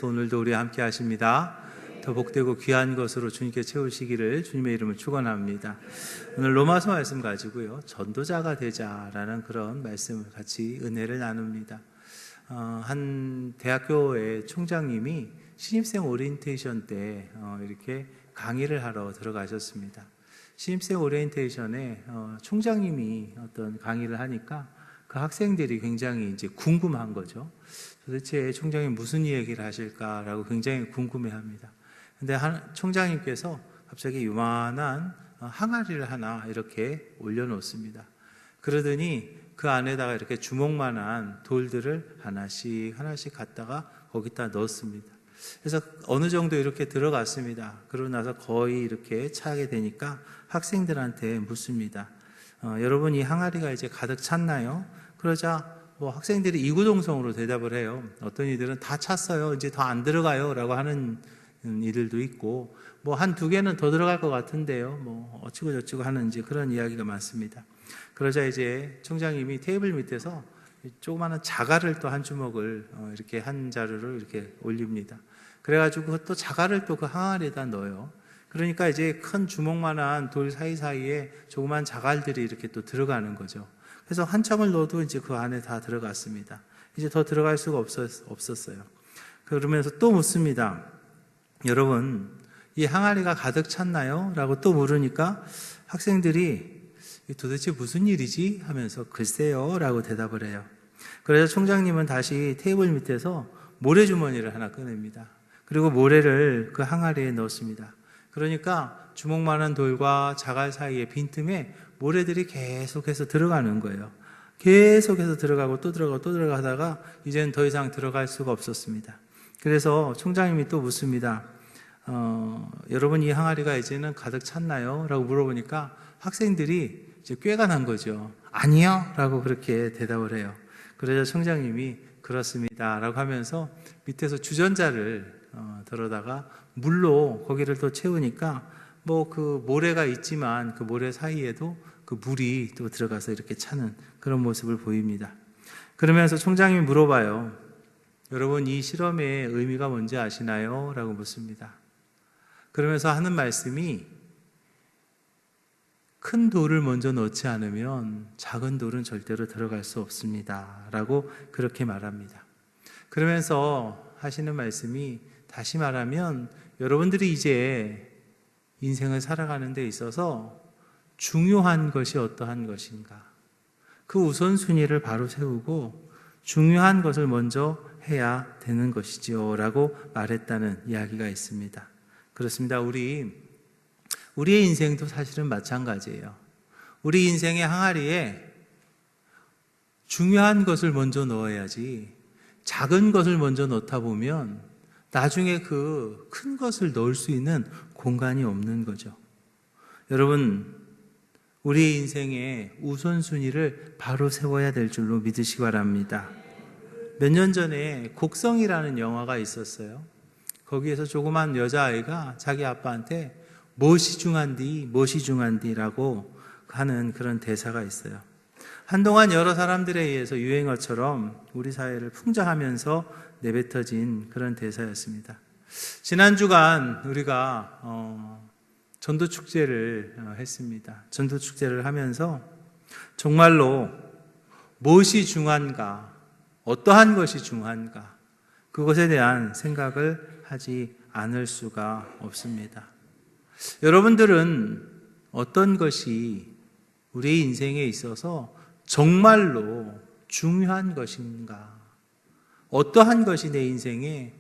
오늘도 우리 함께 하십니다. 더 복되고 귀한 것으로 주님께 채우시기를 주님의 이름을 축원합니다. 오늘 로마서 말씀 가지고요, 전도자가 되자라는 그런 말씀을 같이 은혜를 나눕니다. 한 대학교의 총장님이 신입생 오리엔테이션 때 이렇게 강의를 하러 들어가셨습니다. 신입생 오리엔테이션에 총장님이 어떤 강의를 하니까 그 학생들이 굉장히 이제 궁금한 거죠. 도대체 총장님 무슨 얘기를 하실까라고 굉장히 궁금해합니다. 근데 총장님께서 갑자기 요만한 항아리를 하나 이렇게 올려놓습니다. 그러더니 그 안에다가 이렇게 주먹만한 돌들을 하나씩 갖다가 거기다 넣었습니다. 그래서 어느 정도 이렇게 들어갔습니다. 그러고 나서 거의 이렇게 차게 되니까 학생들한테 묻습니다. 여러분, 이 항아리가 이제 가득 찼나요? 그러자 학생들이 이구동성으로 대답을 해요. 어떤 이들은 다 찼어요, 이제 더 안 들어가요 라고 하는 이들도 있고, 한두 개는 더 들어갈 것 같은데요, 어찌고 저찌고 하는 이제 그런 이야기가 많습니다. 그러자 이제 총장님이 테이블 밑에서 조그마한 자갈을 또 한 주먹을 이렇게 한 자루를 이렇게 올립니다. 그래가지고 또 자갈을 또 그 항아리에다 넣어요. 그러니까 이제 큰 주먹만한 돌 사이사이에 조그만 자갈들이 이렇게 또 들어가는 거죠. 그래서 한참을 넣어도 이제 그 안에 다 들어갔습니다. 이제 더 들어갈 수가 없었어요. 그러면서 또 묻습니다. 여러분, 이 항아리가 가득 찼나요? 라고 또 물으니까 학생들이 도대체 무슨 일이지? 하면서 글쎄요 라고 대답을 해요. 그래서 총장님은 다시 테이블 밑에서 모래주머니를 하나 꺼냅니다. 그리고 모래를 그 항아리에 넣습니다. 그러니까 주먹만한 돌과 자갈 사이의 빈틈에 모래들이 계속해서 들어가는 거예요. 계속해서 들어가고 또 들어가고 또 들어가다가 이제는 더 이상 들어갈 수가 없었습니다. 그래서 총장님이 또 묻습니다. 여러분, 이 항아리가 이제는 가득 찼나요? 라고 물어보니까 학생들이 이제 꾀가 난 거죠. 아니요 라고 그렇게 대답을 해요. 그래서 총장님이 그렇습니다 라고 하면서 밑에서 주전자를 들어다가 물로 거기를 또 채우니까 그 모래가 있지만 그 모래 사이에도 그 물이 또 들어가서 이렇게 차는 그런 모습을 보입니다. 그러면서 총장님이 물어봐요. 여러분, 이 실험의 의미가 뭔지 아시나요? 라고 묻습니다. 그러면서 하는 말씀이, 큰 돌을 먼저 넣지 않으면 작은 돌은 절대로 들어갈 수 없습니다 라고 그렇게 말합니다. 그러면서 하시는 말씀이, 다시 말하면 여러분들이 이제 인생을 살아가는 데 있어서 중요한 것이 어떠한 것인가, 그 우선순위를 바로 세우고 중요한 것을 먼저 해야 되는 것이지요 라고 말했다는 이야기가 있습니다. 그렇습니다. 우리의 인생도 사실은 마찬가지예요. 우리 인생의 항아리에 중요한 것을 먼저 넣어야지, 작은 것을 먼저 넣다 보면 나중에 그 큰 것을 넣을 수 있는 공간이 없는 거죠. 여러분, 우리 인생의 우선순위를 바로 세워야 될 줄로 믿으시기 바랍니다. 몇 년 전에 곡성이라는 영화가 있었어요. 거기에서 조그만 여자아이가 자기 아빠한테 무엇이 중한디 라고 하는 그런 대사가 있어요. 한동안 여러 사람들에 의해서 유행어처럼 우리 사회를 풍자하면서 내뱉어진 그런 대사였습니다. 지난 주간 우리가 전도축제를 했습니다. 전도축제를 하면서 정말로 무엇이 중요한가, 어떠한 것이 중요한가, 그것에 대한 생각을 하지 않을 수가 없습니다. 여러분들은 어떤 것이 우리 인생에 있어서 정말로 중요한 것인가, 어떠한 것이 내 인생에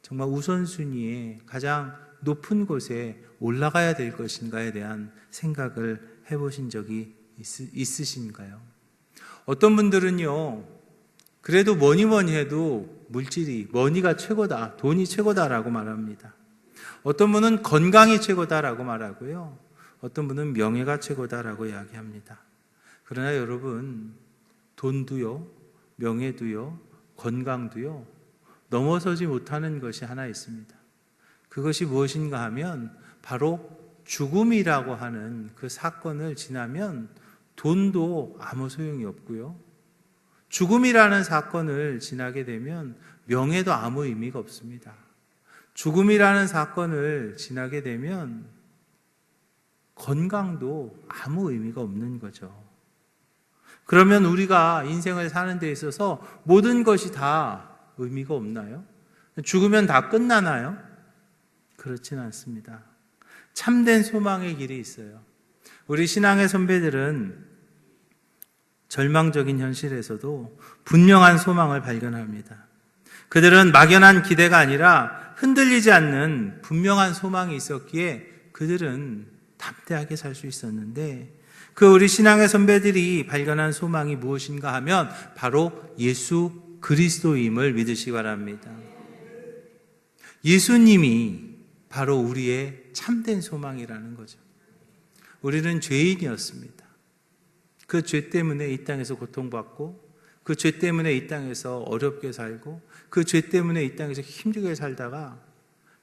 정말 우선순위에 가장 높은 곳에 올라가야 될 것인가에 대한 생각을 해보신 적이 있으신가요? 어떤 분들은요, 그래도 뭐니 해도 물질이, 머니가 최고다, 돈이 최고다라고 말합니다. 어떤 분은 건강이 최고다라고 말하고요, 어떤 분은 명예가 최고다라고 이야기합니다. 그러나 여러분, 돈도요, 명예도요, 건강도요, 넘어서지 못하는 것이 하나 있습니다. 그것이 무엇인가 하면 바로 죽음이라고 하는 그 사건을 지나면 돈도 아무 소용이 없고요, 죽음이라는 사건을 지나게 되면 명예도 아무 의미가 없습니다. 죽음이라는 사건을 지나게 되면 건강도 아무 의미가 없는 거죠. 그러면 우리가 인생을 사는 데 있어서 모든 것이 다 의미가 없나요? 죽으면 다 끝나나요? 그렇지는 않습니다. 참된 소망의 길이 있어요. 우리 신앙의 선배들은 절망적인 현실에서도 분명한 소망을 발견합니다. 그들은 막연한 기대가 아니라 흔들리지 않는 분명한 소망이 있었기에 그들은 담대하게 살 수 있었는데, 그 우리 신앙의 선배들이 발견한 소망이 무엇인가 하면 바로 예수 그리스도임을 믿으시기 바랍니다. 예수님이 바로 우리의 참된 소망이라는 거죠. 우리는 죄인이었습니다. 그 죄 때문에 이 땅에서 고통받고, 그 죄 때문에 이 땅에서 어렵게 살고, 그 죄 때문에 이 땅에서 힘들게 살다가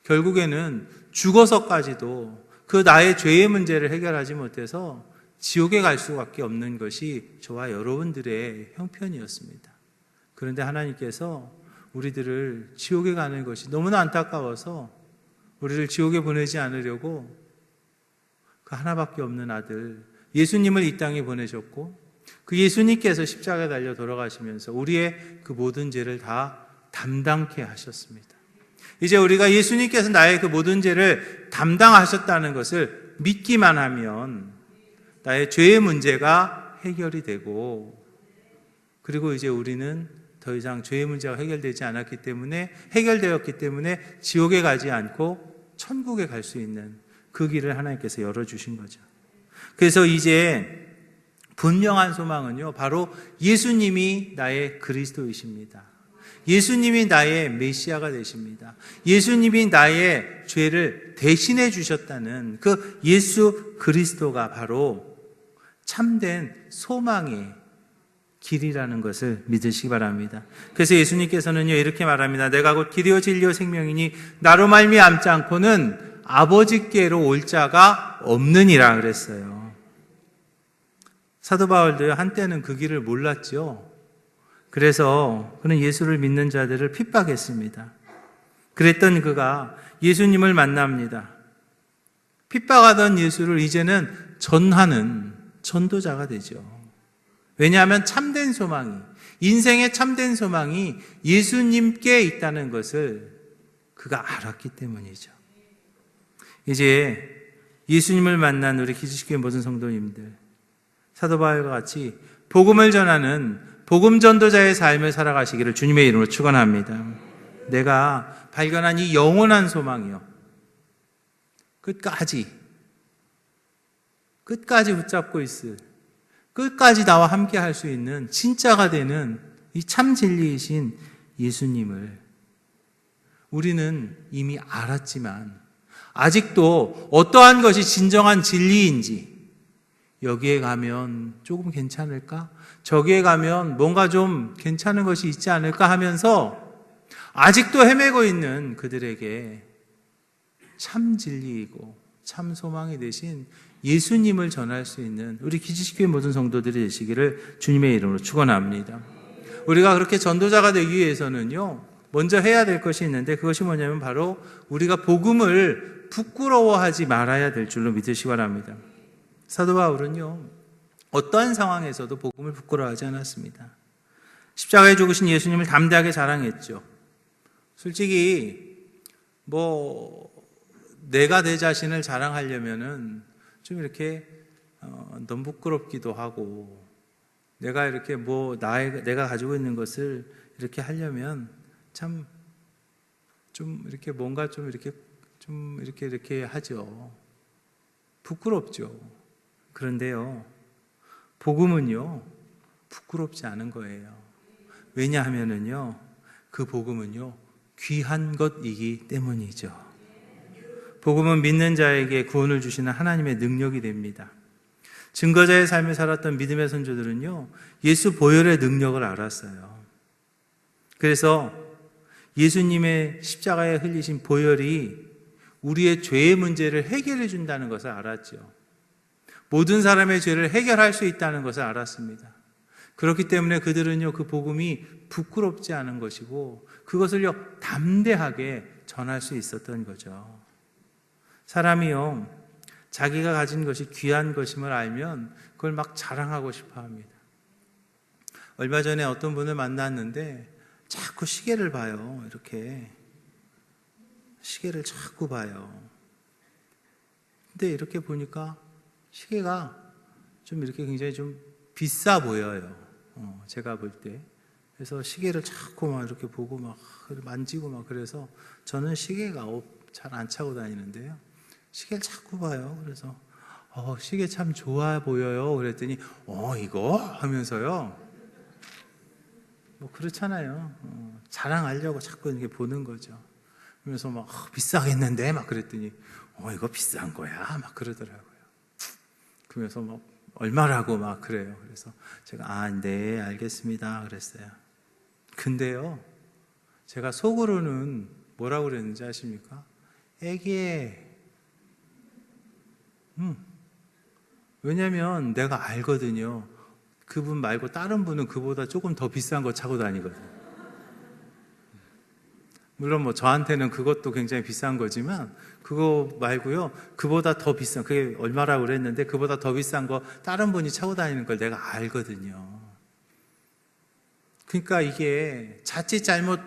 결국에는 죽어서까지도 그 나의 죄의 문제를 해결하지 못해서 지옥에 갈 수밖에 없는 것이 저와 여러분들의 형편이었습니다. 그런데 하나님께서 우리들을 지옥에 가는 것이 너무나 안타까워서 우리를 지옥에 보내지 않으려고 그 하나밖에 없는 아들 예수님을 이 땅에 보내셨고, 그 예수님께서 십자가에 달려 돌아가시면서 우리의 그 모든 죄를 다 담당케 하셨습니다. 이제 우리가 예수님께서 나의 그 모든 죄를 담당하셨다는 것을 믿기만 하면 나의 죄의 문제가 해결이 되고, 그리고 이제 우리는 더 이상 죄의 문제가 해결되었기 때문에 지옥에 가지 않고 천국에 갈 수 있는 그 길을 하나님께서 열어주신 거죠. 그래서 이제 분명한 소망은요, 바로 예수님이 나의 그리스도이십니다. 예수님이 나의 메시아가 되십니다. 예수님이 나의 죄를 대신해 주셨다는 그 예수 그리스도가 바로 참된 소망의 길이라는 것을 믿으시기 바랍니다. 그래서 예수님께서는요, 이렇게 말합니다. 내가 곧 길이요 진리요 생명이니 나로 말미암지 않고는 아버지께로 올 자가 없느니라 그랬어요. 사도 바울도요, 한때는 그 길을 몰랐죠. 그래서 그는 예수를 믿는 자들을 핍박했습니다. 그랬던 그가 예수님을 만납니다. 핍박하던 예수를 이제는 전하는 전도자가 되죠. 왜냐하면 참된 소망이, 인생의 참된 소망이 예수님께 있다는 것을 그가 알았기 때문이죠. 이제 예수님을 만난 우리 기지식교회 모든 성도님들, 사도 바울과 같이 복음을 전하는 복음 전도자의 삶을 살아가시기를 주님의 이름으로 축원합니다. 내가 발견한 이 영원한 소망이요, 끝까지 붙잡고 있을, 끝까지 나와 함께 할 수 있는 진짜가 되는 이 참 진리이신 예수님을 우리는 이미 알았지만 아직도 어떠한 것이 진정한 진리인지, 여기에 가면 조금 괜찮을까? 저기에 가면 뭔가 좀 괜찮은 것이 있지 않을까 하면서 아직도 헤매고 있는 그들에게 참 진리이고 참 소망이 되신 예수님을 전할 수 있는 우리 기지식교회 모든 성도들이 되시기를 주님의 이름으로 축원합니다. 우리가 그렇게 전도자가 되기 위해서는요, 먼저 해야 될 것이 있는데, 그것이 뭐냐면 바로 우리가 복음을 부끄러워하지 말아야 될 줄로 믿으시기 바랍니다. 사도 바울은요, 어떠한 상황에서도 복음을 부끄러워하지 않았습니다. 십자가에 죽으신 예수님을 담대하게 자랑했죠. 솔직히 내가 내 자신을 자랑하려면은 좀 이렇게 너무 부끄럽기도 하고, 내가 이렇게 내가 가지고 있는 것을 이렇게 하려면 참 좀 이렇게 뭔가 좀 이렇게 하죠. 부끄럽죠. 그런데요, 복음은요, 부끄럽지 않은 거예요. 왜냐하면은요, 그 복음은요, 귀한 것이기 때문이죠. 복음은 믿는 자에게 구원을 주시는 하나님의 능력이 됩니다. 증거자의 삶을 살았던 믿음의 선조들은요, 예수 보혈의 능력을 알았어요. 그래서 예수님의 십자가에 흘리신 보혈이 우리의 죄의 문제를 해결해 준다는 것을 알았죠. 모든 사람의 죄를 해결할 수 있다는 것을 알았습니다. 그렇기 때문에 그들은요, 그 복음이 부끄럽지 않은 것이고 그것을요, 담대하게 전할 수 있었던 거죠. 사람이요, 자기가 가진 것이 귀한 것임을 알면 그걸 막 자랑하고 싶어 합니다. 얼마 전에 어떤 분을 만났는데 자꾸 시계를 봐요. 이렇게 시계를 자꾸 봐요. 근데 이렇게 보니까 시계가 좀 이렇게 굉장히 좀 비싸 보여요. 제가 볼 때. 그래서 시계를 자꾸 막 이렇게 보고 막 만지고 막 그래서 저는 시계가 잘 안 차고 다니는데요. 시계를 자꾸 봐요. 그래서 시계 참 좋아 보여요. 그랬더니 이거 하면서요. 뭐 그렇잖아요. 자랑하려고 자꾸 이렇게 보는 거죠. 그러면서 막 비싸겠는데 막 그랬더니 이거 비싼 거야 막 그러더라고요. 그러면서 막 얼마라고 막 그래요. 그래서 제가 네 알겠습니다 그랬어요. 근데요, 제가 속으로는 뭐라고 그랬는지 아십니까? 애기애. 왜냐면 내가 알거든요. 그분 말고 다른 분은 그보다 조금 더 비싼 거 차고 다니거든요. 물론 뭐 저한테는 그것도 굉장히 비싼 거지만 그거 말고요, 그보다 더 비싼, 그게 얼마라고 그랬는데 그보다 더 비싼 거 다른 분이 차고 다니는 걸 내가 알거든요. 그러니까 이게 자칫 잘못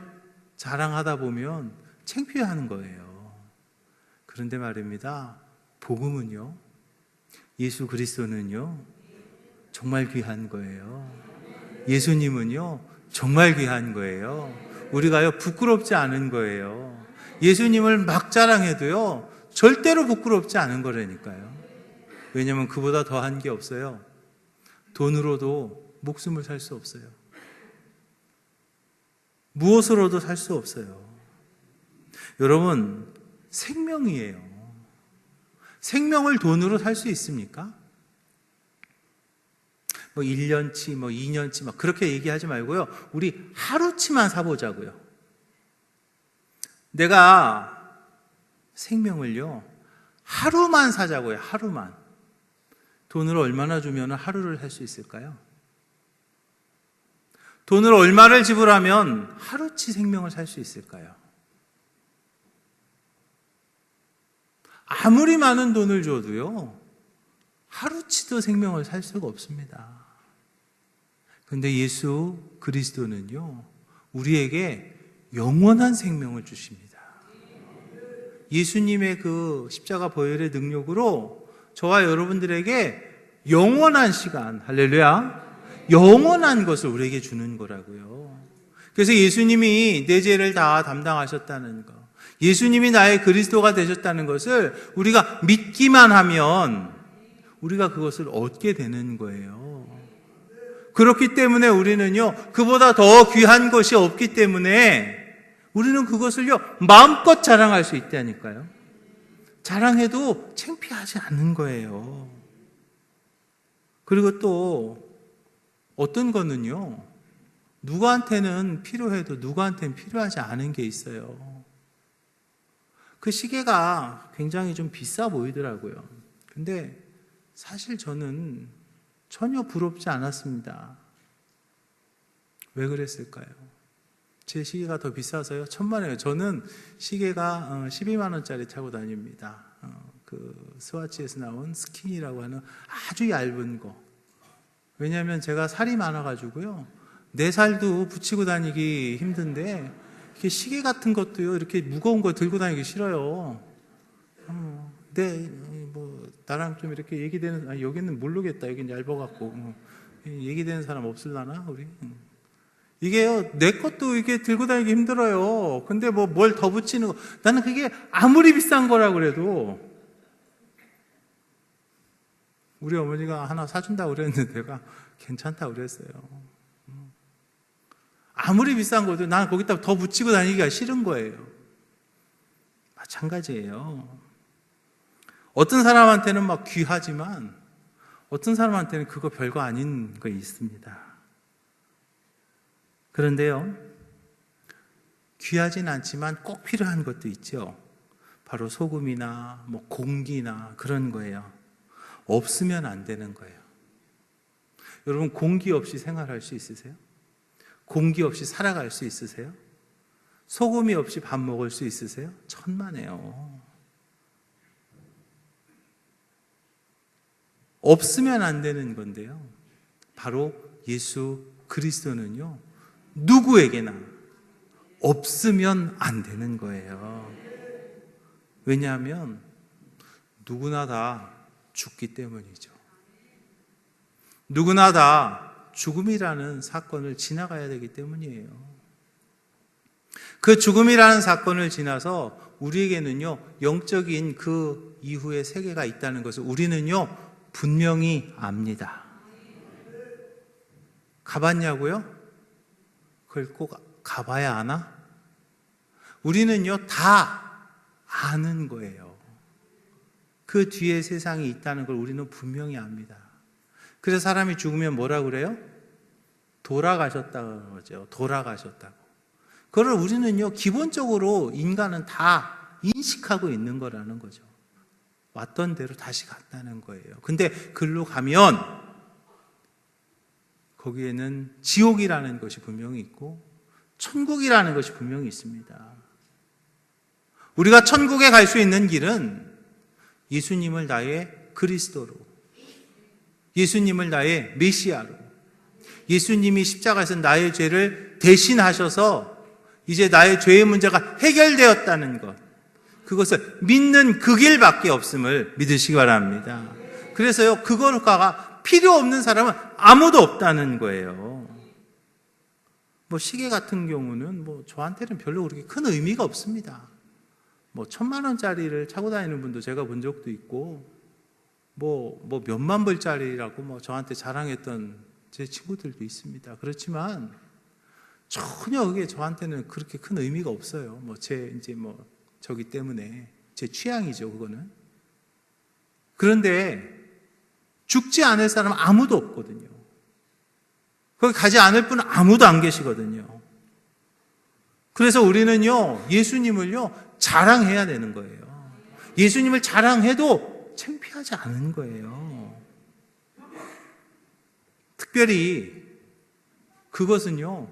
자랑하다 보면 창피해하는 거예요. 그런데 말입니다, 복음은요, 예수 그리스도는요 정말 귀한 거예요. 예수님은요 정말 귀한 거예요. 우리가요 부끄럽지 않은 거예요. 예수님을 막 자랑해도요 절대로 부끄럽지 않은 거라니까요. 왜냐하면 그보다 더한 게 없어요. 돈으로도 목숨을 살 수 없어요. 무엇으로도 살 수 없어요. 여러분, 생명이에요. 생명을 돈으로 살 수 있습니까? 1년치, 2년치 막 그렇게 얘기하지 말고요. 우리 하루치만 사보자고요. 내가 생명을요, 하루만 사자고요. 하루만. 돈을 얼마나 주면 하루를 살 수 있을까요? 돈을 얼마를 지불하면 하루치 생명을 살 수 있을까요? 아무리 많은 돈을 줘도요, 하루치도 생명을 살 수가 없습니다. 그런데 예수 그리스도는요, 우리에게 영원한 생명을 주십니다. 예수님의 그 십자가 보혈의 능력으로 저와 여러분들에게 영원한 시간, 할렐루야, 영원한 것을 우리에게 주는 거라고요. 그래서 예수님이 내 죄를 다 담당하셨다는 것, 예수님이 나의 그리스도가 되셨다는 것을 우리가 믿기만 하면 우리가 그것을 얻게 되는 거예요. 그렇기 때문에 우리는요, 그보다 더 귀한 것이 없기 때문에 우리는 그것을요, 마음껏 자랑할 수 있다니까요. 자랑해도 창피하지 않는 거예요. 그리고 또 어떤 거는요, 누구한테는 필요해도 누구한테는 필요하지 않은 게 있어요. 그 시계가 굉장히 좀 비싸 보이더라고요. 근데 사실 저는 전혀 부럽지 않았습니다. 왜 그랬을까요? 제 시계가 더 비싸서요? 천만에요. 저는 시계가 12만 원짜리 차고 다닙니다. 그 스와치에서 나온 스킨이라고 하는 아주 얇은 거. 왜냐하면 제가 살이 많아가지고요, 내 살도 붙이고 다니기 힘든데 이렇게 시계 같은 것도요, 이렇게 무거운 거 들고 다니기 싫어요. 나랑 좀 이렇게 얘기되는, 여기는 모르겠다. 여기는 얇아갖고. 얘기되는 사람 없을라나, 우리? 이게요, 내 것도 이게 들고 다니기 힘들어요. 근데 뭘 더 붙이는 거. 나는 그게 아무리 비싼 거라 그래도, 우리 어머니가 하나 사준다고 그랬는데 내가 괜찮다고 그랬어요. 아무리 비싼 것도 난 거기다 더 붙이고 다니기가 싫은 거예요. 마찬가지예요. 어떤 사람한테는 막 귀하지만 어떤 사람한테는 그거 별거 아닌 거 있습니다. 그런데요, 귀하진 않지만 꼭 필요한 것도 있죠. 바로 소금이나 공기나 그런 거예요. 없으면 안 되는 거예요. 여러분, 공기 없이 생활할 수 있으세요? 공기 없이 살아갈 수 있으세요? 소금이 없이 밥 먹을 수 있으세요? 천만에요. 없으면 안 되는 건데요. 바로 예수 그리스도는요, 누구에게나 없으면 안 되는 거예요. 왜냐하면 누구나 다 죽기 때문이죠. 누구나 다 죽음이라는 사건을 지나가야 되기 때문이에요. 그 죽음이라는 사건을 지나서 우리에게는요, 영적인 그 이후의 세계가 있다는 것을 우리는요, 분명히 압니다. 가봤냐고요? 그걸 꼭 가봐야 아나? 우리는요, 다 아는 거예요. 그 뒤에 세상이 있다는 걸 우리는 분명히 압니다. 그래서 사람이 죽으면 뭐라고 그래요? 돌아가셨다고 그러죠. 돌아가셨다고. 그걸 우리는요, 기본적으로 인간은 다 인식하고 있는 거라는 거죠. 왔던 대로 다시 갔다는 거예요. 근데 글로 가면 거기에는 지옥이라는 것이 분명히 있고 천국이라는 것이 분명히 있습니다. 우리가 천국에 갈 수 있는 길은 예수님을 나의 그리스도로, 예수님을 나의 메시아로, 예수님이 십자가에서 나의 죄를 대신하셔서 이제 나의 죄의 문제가 해결되었다는 것, 그것을 믿는 그 길밖에 없음을 믿으시기 바랍니다. 그래서요, 그거가 필요 없는 사람은 아무도 없다는 거예요. 뭐 시계 같은 경우는 뭐 저한테는 별로 그렇게 큰 의미가 없습니다. 뭐 1,000,000원짜리를 차고 다니는 분도 제가 본 적도 있고, 뭐 몇만 불짜리라고 뭐 저한테 자랑했던 제 친구들도 있습니다. 그렇지만 전혀 그게 저한테는 그렇게 큰 의미가 없어요. 뭐 저기 때문에 제 취향이죠, 그거는. 그런데 죽지 않을 사람은 아무도 없거든요. 거기 가지 않을 분은 아무도 안 계시거든요. 그래서 우리는요, 예수님을요, 자랑해야 되는 거예요. 예수님을 자랑해도 창피하지 않은 거예요. 특별히 그것은요,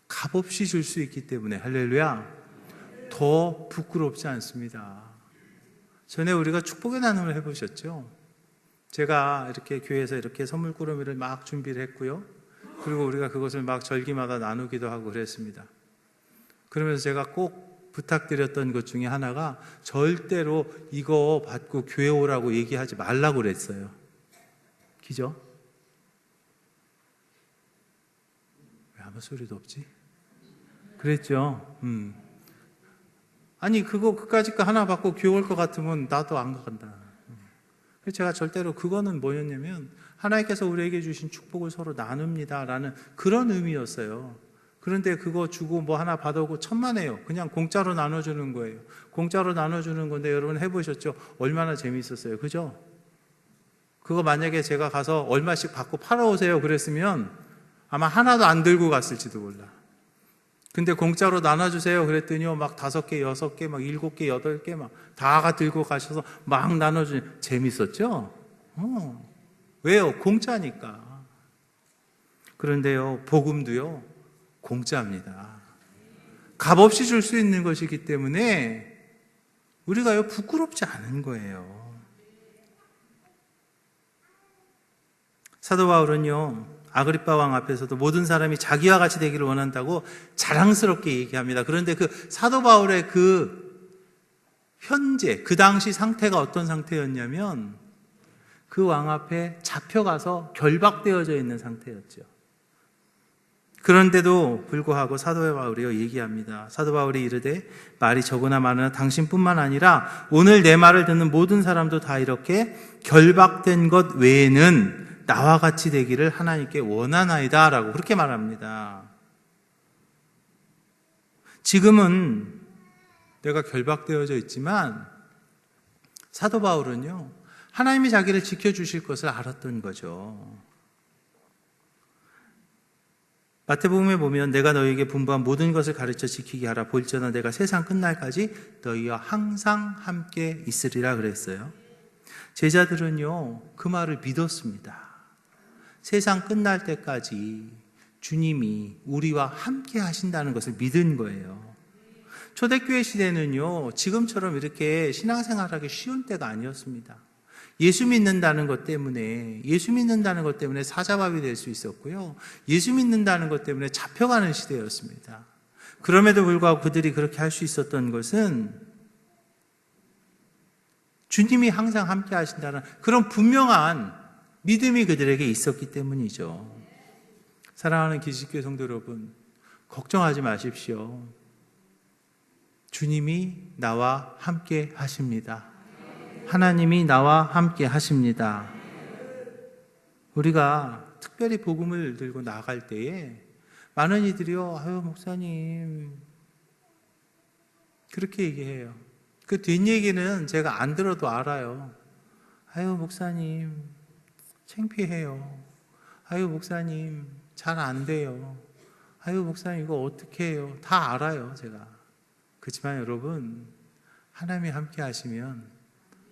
값없이 줄 수 있기 때문에, 할렐루야, 더 부끄럽지 않습니다. 전에 우리가 축복의 나눔을 해보셨죠? 제가 이렇게 교회에서 이렇게 선물 꾸러미를 막 준비를 했고요. 그리고 우리가 그것을 막 절기마다 나누기도 하고 그랬습니다. 그러면서 제가 꼭 부탁드렸던 것 중에 하나가 절대로 이거 받고 교회 오라고 얘기하지 말라고 그랬어요. 기죠? 왜 아무 소리도 없지? 그랬죠. 아니 그까짓 거 하나 받고 교회 올 것 같으면 나도 안 간다. 그래서 제가 절대로 그거는 뭐였냐면 하나님께서 우리에게 주신 축복을 서로 나눕니다 라는 그런 의미였어요. 그런데 그거 주고 뭐 하나 받아오고 천만에요. 그냥 공짜로 나눠주는 거예요. 공짜로 나눠주는 건데 여러분 해보셨죠? 얼마나 재미있었어요. 그죠? 그거 만약에 제가 가서 얼마씩 받고 팔아오세요 그랬으면 아마 하나도 안 들고 갔을지도 몰라. 근데 공짜로 나눠주세요 그랬더니요, 막 5개, 6개, 막 7개, 8개 막 다가 들고 가셔서 막 나눠주니 재밌었죠? 왜요? 공짜니까. 그런데요, 복음도요, 공짜입니다. 값없이 줄 수 있는 것이기 때문에 우리가요, 부끄럽지 않은 거예요. 사도 바울은요, 아그리빠 왕 앞에서도 모든 사람이 자기와 같이 되기를 원한다고 자랑스럽게 얘기합니다. 그런데 그 사도 바울의 그 현재, 그 당시 상태가 어떤 상태였냐면 그 왕 앞에 잡혀가서 결박되어져 있는 상태였죠. 그런데도 불구하고 사도 바울이요 얘기합니다. 사도 바울이 이르되 말이 적으나 많으나 당신뿐만 아니라 오늘 내 말을 듣는 모든 사람도 다 이렇게 결박된 것 외에는 나와 같이 되기를 하나님께 원하나이다 라고 그렇게 말합니다. 지금은 내가 결박되어져 있지만 사도 바울은요, 하나님이 자기를 지켜주실 것을 알았던 거죠. 마태복음에 보면 내가 너희에게 분부한 모든 것을 가르쳐 지키게 하라. 볼지어다 내가 세상 끝날까지 너희와 항상 함께 있으리라 그랬어요. 제자들은요, 그 말을 믿었습니다. 세상 끝날 때까지 주님이 우리와 함께 하신다는 것을 믿은 거예요. 초대교회 시대는요, 지금처럼 이렇게 신앙생활하기 쉬운 때가 아니었습니다. 예수 믿는다는 것 때문에 사자밥이 될 수 있었고요. 예수 믿는다는 것 때문에 잡혀가는 시대였습니다. 그럼에도 불구하고 그들이 그렇게 할 수 있었던 것은 주님이 항상 함께 하신다는 그런 분명한 믿음이 그들에게 있었기 때문이죠. 사랑하는 기식교회 성도 여러분, 걱정하지 마십시오. 주님이 나와 함께 하십니다. 하나님이 나와 함께 하십니다. 우리가 특별히 복음을 들고 나갈 때에 많은 이들이요, 아유 목사님 그렇게 얘기해요. 그 뒷얘기는 제가 안 들어도 알아요. 아유 목사님 창피해요. 아유 목사님 잘 안 돼요. 아유 목사님 이거 어떻게 해요. 다 알아요 제가. 그렇지만 여러분, 하나님이 함께 하시면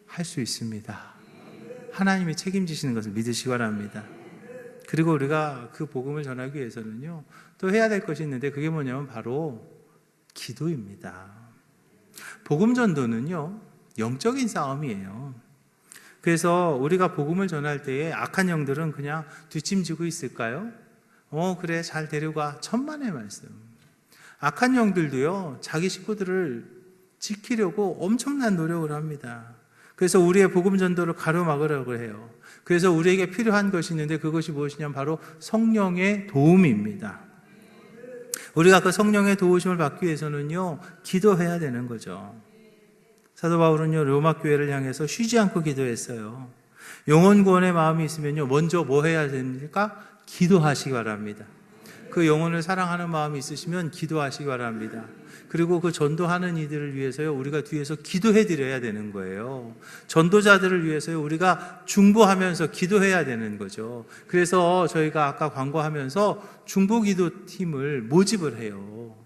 할 수 있습니다. 하나님이 책임지시는 것을 믿으시기 바랍니다. 그리고 우리가 그 복음을 전하기 위해서는요, 또 해야 될 것이 있는데 그게 뭐냐면 바로 기도입니다. 복음 전도는요, 영적인 싸움이에요. 그래서 우리가 복음을 전할 때에 악한 영들은 그냥 뒷짐지고 있을까요? 그래 잘 데려가. 천만의 말씀. 악한 영들도요, 자기 식구들을 지키려고 엄청난 노력을 합니다. 그래서 우리의 복음 전도를 가로막으려고 해요. 그래서 우리에게 필요한 것이 있는데 그것이 무엇이냐면 바로 성령의 도움입니다. 우리가 그 성령의 도우심을 받기 위해서는요, 기도해야 되는 거죠. 사도 바울은요, 로마 교회를 향해서 쉬지 않고 기도했어요. 영혼 구원의 마음이 있으면요, 먼저 뭐 해야 됩니까? 기도하시기 바랍니다. 그 영혼을 사랑하는 마음이 있으시면 기도하시기 바랍니다. 그리고 그 전도하는 이들을 위해서요, 우리가 뒤에서 기도해 드려야 되는 거예요. 전도자들을 위해서요, 우리가 중보하면서 기도해야 되는 거죠. 그래서 저희가 아까 광고하면서 중보기도팀을 모집을 해요.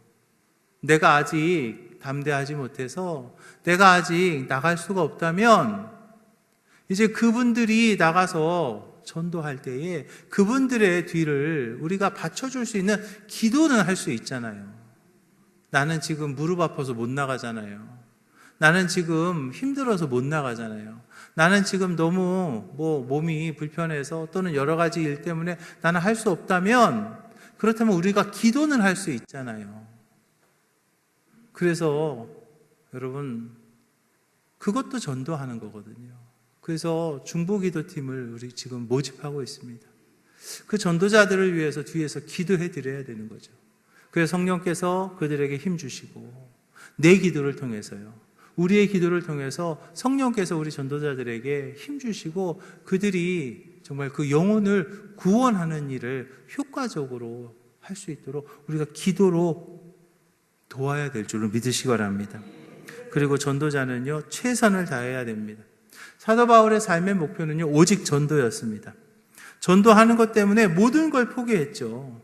내가 아직 담대하지 못해서 내가 아직 나갈 수가 없다면 이제 그분들이 나가서 전도할 때에 그분들의 뒤를 우리가 받쳐줄 수 있는 기도는 할 수 있잖아요. 나는 지금 무릎 아파서 못 나가잖아요. 나는 지금 힘들어서 못 나가잖아요. 나는 지금 너무 몸이 불편해서 또는 여러 가지 일 때문에 나는 할 수 없다면, 그렇다면 우리가 기도는 할 수 있잖아요. 그래서 여러분, 그것도 전도하는 거거든요. 그래서 중보기도팀을 우리 지금 모집하고 있습니다. 그 전도자들을 위해서 뒤에서 기도해 드려야 되는 거죠. 그래서 성령께서 그들에게 힘 주시고, 내 기도를 통해서요, 우리의 기도를 통해서 성령께서 우리 전도자들에게 힘 주시고, 그들이 정말 그 영혼을 구원하는 일을 효과적으로 할 수 있도록 우리가 기도로 도와야 될 줄로 믿으시기 바랍니다. 그리고 전도자는요, 최선을 다해야 됩니다. 사도 바울의 삶의 목표는요, 오직 전도였습니다. 전도하는 것 때문에 모든 걸 포기했죠.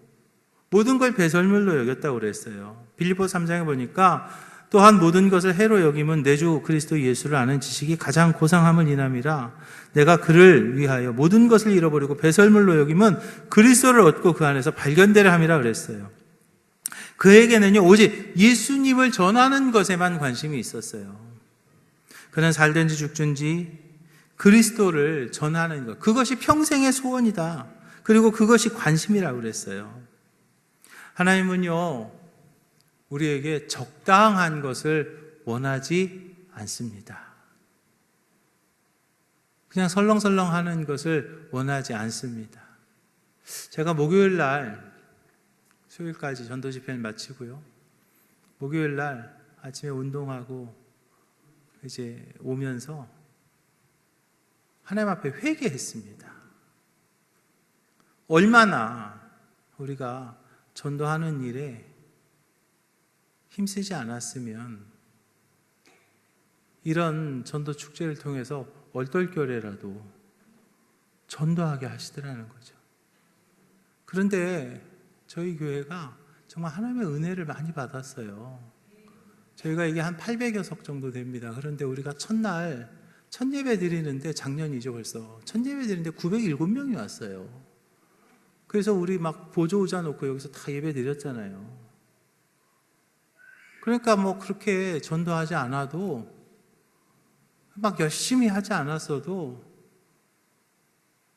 모든 걸 배설물로 여겼다고 그랬어요. 빌립보 3장에 보니까, 또한 모든 것을 해로 여김은 내 주 그리스도 예수를 아는 지식이 가장 고상함을 인함이라. 내가 그를 위하여 모든 것을 잃어버리고 배설물로 여김은 그리스도를 얻고 그 안에서 발견되려 함이라 그랬어요. 그에게는요, 오직 예수님을 전하는 것에만 관심이 있었어요. 그는 살든지 죽든지 그리스도를 전하는 것, 그것이 평생의 소원이다. 그리고 그것이 관심이라고 그랬어요. 하나님은요, 우리에게 적당한 것을 원하지 않습니다. 그냥 설렁설렁 하는 것을 원하지 않습니다. 제가 목요일 날, 수요일까지 전도 집회를 마치고요, 목요일 날 아침에 운동하고 이제 오면서 하나님 앞에 회개했습니다. 얼마나 우리가 전도하는 일에 힘쓰지 않았으면 이런 전도 축제를 통해서 얼떨결에라도 전도하게 하시더라는 거죠. 그런데 저희 교회가 정말 하나님의 은혜를 많이 받았어요. 저희가 이게 한 800여 석 정도 됩니다. 그런데 우리가 첫날 첫 예배 드리는데, 작년이죠 벌써, 첫 예배 드리는데 907명이 왔어요. 그래서 우리 막 보조의자 놓고 여기서 다 예배 드렸잖아요. 그러니까 뭐 그렇게 전도하지 않아도, 막 열심히 하지 않았어도,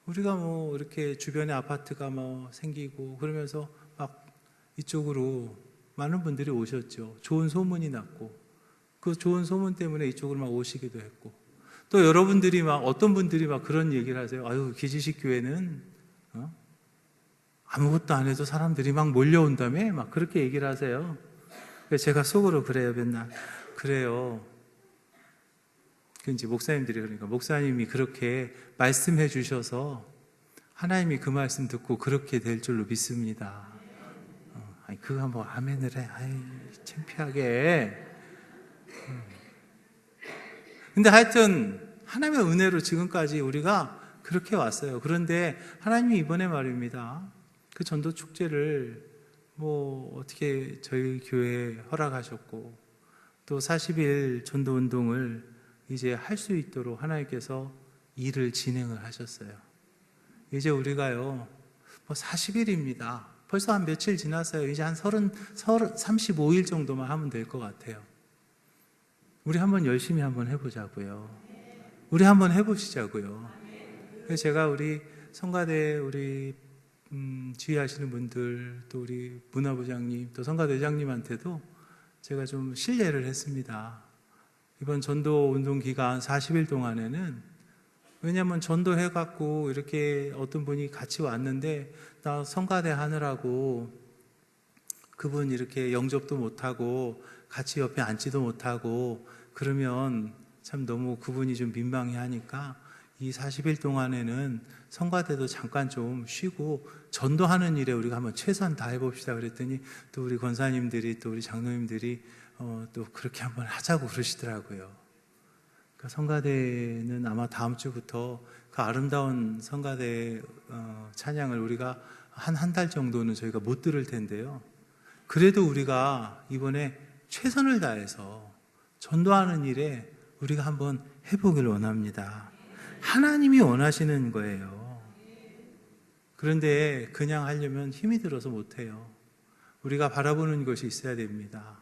우리가 뭐 이렇게 주변에 아파트가 뭐 생기고 그러면서 막 이쪽으로 많은 분들이 오셨죠. 좋은 소문이 났고, 그 좋은 소문 때문에 이쪽으로 막 오시기도 했고, 또 여러분들이 막 어떤 분들이 막 그런 얘기를 하세요. 아유, 기지식 교회는 아무것도 안 해도 사람들이 막 몰려온다며 막 그렇게 얘기를 하세요. 그래서 제가 속으로 그래요, 맨날. 그래요. 그 이제 목사님들이, 그러니까 목사님이 그렇게 말씀해 주셔서 하나님이 그 말씀 듣고 그렇게 될 줄로 믿습니다. 아니, 그거 뭐 아멘을 해. 아이, 창피하게. 근데 하여튼 하나님의 은혜로 지금까지 우리가 그렇게 왔어요. 그런데 하나님이 이번에 말입니다, 그 전도 축제를 뭐 어떻게 저희 교회에 허락하셨고, 또 40일 전도 운동을 이제 할 수 있도록 하나님께서 일을 진행을 하셨어요. 이제 우리가요, 뭐 40일입니다. 벌써 한 며칠 지났어요. 이제 한 35일 정도만 하면 될 것 같아요. 우리 한번 열심히 한번 해보자고요. 우리 한번 해보시자고요. 그래서 제가 우리 성가대 우리 지휘하시는 분들, 또 우리 문화부장님, 또 성가대장님한테도 제가 좀 신뢰를 했습니다. 이번 전도 운동 기간 40일 동안에는, 왜냐하면 전도해갖고 이렇게 어떤 분이 같이 왔는데, 나 성가대 하느라고 그분 이렇게 영접도 못하고 같이 옆에 앉지도 못하고 그러면 참 너무 그분이 좀 민망해 하니까, 이 40일 동안에는 성가대도 잠깐 좀 쉬고 전도하는 일에 우리가 한번 최선 다해 봅시다 그랬더니, 또 우리 권사님들이, 또 우리 장로님들이 또 그렇게 한번 하자고 그러시더라고요. 그러니까 성가대는 아마 다음 주부터 그 아름다운 성가대 찬양을 우리가 한 달 정도는 저희가 못 들을 텐데요, 그래도 우리가 이번에 최선을 다해서 전도하는 일에 우리가 한번 해보길 원합니다. 하나님이 원하시는 거예요. 그런데 그냥 하려면 힘이 들어서 못해요. 우리가 바라보는 것이 있어야 됩니다.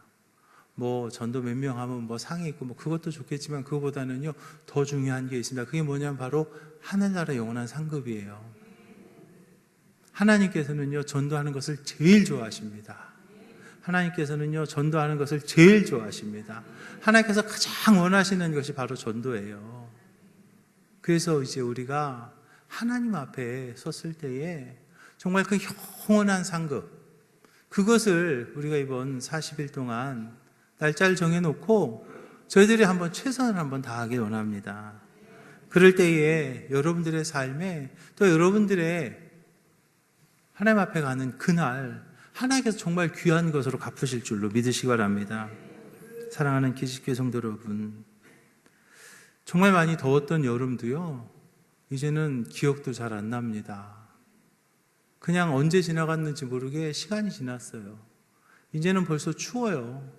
뭐 전도 몇 명 하면 뭐 상이 있고 뭐 그것도 좋겠지만, 그거보다는요 더 중요한 게 있습니다. 그게 뭐냐면 바로 하늘나라 영원한 상급이에요. 하나님께서는요 전도하는 것을 제일 좋아하십니다. 하나님께서는요 전도하는 것을 제일 좋아하십니다. 하나님께서 가장 원하시는 것이 바로 전도예요. 그래서 이제 우리가 하나님 앞에 섰을 때에 정말 그 영원한 상급, 그것을 우리가 이번 40일 동안 날짜를 정해놓고 저희들이 한번 최선을 한번 다하길 원합니다. 그럴 때에 여러분들의 삶에, 또 여러분들의 하나님 앞에 가는 그날, 하나님께서 정말 귀한 것으로 갚으실 줄로 믿으시기 바랍니다. 사랑하는 기지교회 성도 여러분, 정말 많이 더웠던 여름도요 이제는 기억도 잘 안 납니다. 그냥 언제 지나갔는지 모르게 시간이 지났어요. 이제는 벌써 추워요.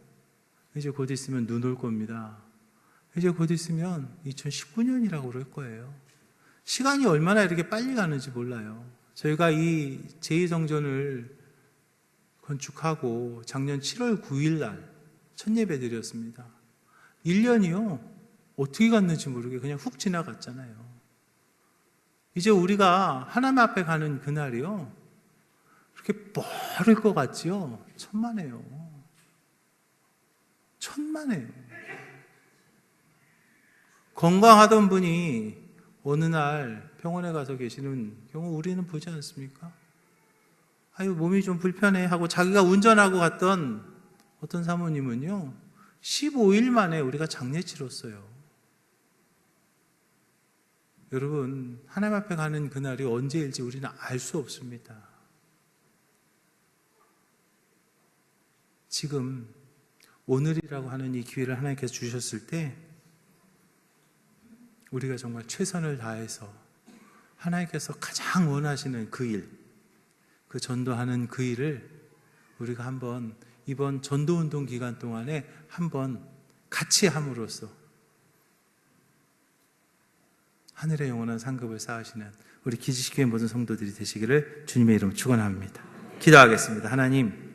이제 곧 있으면 눈 올 겁니다. 이제 곧 있으면 2019년이라고 그럴 거예요. 시간이 얼마나 이렇게 빨리 가는지 몰라요. 저희가 이 제2성전을 건축하고 작년 7월 9일 날 첫 예배 드렸습니다. 1년이요 어떻게 갔는지 모르게 그냥 훅 지나갔잖아요. 이제 우리가 하나님 앞에 가는 그날이요 그렇게 멀을 것 같지요? 천만에요. 천만에요. 건강하던 분이 어느 날 병원에 가서 계시는 경우 우리는 보지 않습니까? 아유, 몸이 좀 불편해 하고 자기가 운전하고 갔던 어떤 사모님은요 15일 만에 우리가 장례 치렀어요. 여러분, 하나님 앞에 가는 그날이 언제일지 우리는 알 수 없습니다. 지금 오늘이라고 하는 이 기회를 하나님께서 주셨을 때 우리가 정말 최선을 다해서 하나님께서 가장 원하시는 그 일, 그 전도하는 그 일을 우리가 한번 이번 전도운동 기간 동안에 한번 같이 함으로써 하늘의 영원한 상급을 쌓으시는 우리 기지식교회 모든 성도들이 되시기를 주님의 이름으로 축원합니다. 기도하겠습니다. 하나님,